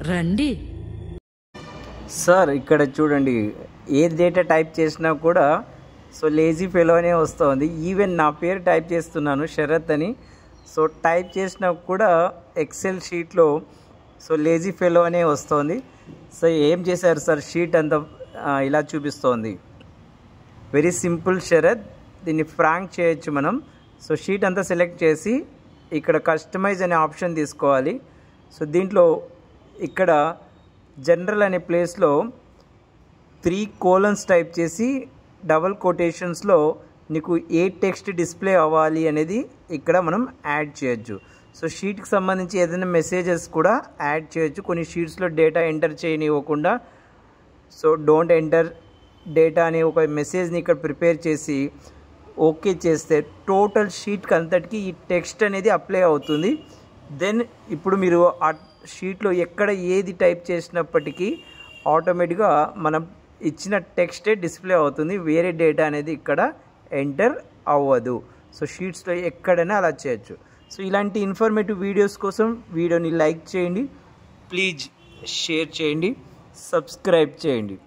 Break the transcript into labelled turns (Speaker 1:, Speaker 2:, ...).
Speaker 1: రండి
Speaker 2: సార్ ఇక్కడ చూడండి, ఏ డేటా టైప్ చేసినా కూడా సో లేజీ ఫెలో అనే వస్తుంది. ఈవెన్ నా పేరు టైప్ చేస్తున్నాను శరత్ అని, సో టైప్ చేసినా కూడా ఎక్సెల్ షీట్లో సో లేజీ ఫెలో అనే వస్తుంది. సో ఏం చేశారు సార్, షీట్ అంతా ఇలా చూపిస్తోంది. వెరీ సింపుల్ శరత్, దీన్ని ఫ్రాంక్ చేయొచ్చు మనం. సో షీట్ అంతా సెలెక్ట్ చేసి ఇక్కడ కస్టమైజ్ అనే ఆప్షన్ తీసుకోవాలి. సో దీంట్లో ఇక్కడ జనరల్ అనే ప్లేస్లో 3 కోలన్స్ టైప్ చేసి డబల్ కొటేషన్స్లో నీకు ఏ టెక్స్ట్ డిస్ప్లే అవ్వాలి అనేది ఇక్కడ మనం యాడ్ చేయొచ్చు. సో షీట్కి సంబంధించి ఏదైనా మెసేజెస్ కూడా యాడ్ చేయొచ్చు. కొన్ని షీట్స్లో డేటా ఎంటర్ చేయనివ్వకుండా సో డోంట్ ఎంటర్ డేటా అనే ఒక మెసేజ్ని ఇక్కడ ప్రిపేర్ చేసి ఓకే చేస్తే టోటల్ షీట్కి అంతటికి ఈ టెక్స్ట్ అనేది అప్లై అవుతుంది. దెన్ ఇప్పుడు మీరు ఆ షీట్లో ఎక్కడ ఏది టైప్ చేసినప్పటికీ ఆటోమేటిక్గా మనం ఇచ్చిన టెక్స్టే డిస్ప్లే అవుతుంది, వేరే డేటా అనేది ఇక్కడ ఎంటర్ అవ్వదు. సో షీట్స్లో ఎక్కడైనా అలా చేయొచ్చు. సో ఇలాంటి ఇన్ఫర్మేటివ్ వీడియోస్ కోసం వీడియోని లైక్ చేయండి, ప్లీజ్ షేర్ చేయండి, సబ్స్క్రైబ్ చేయండి.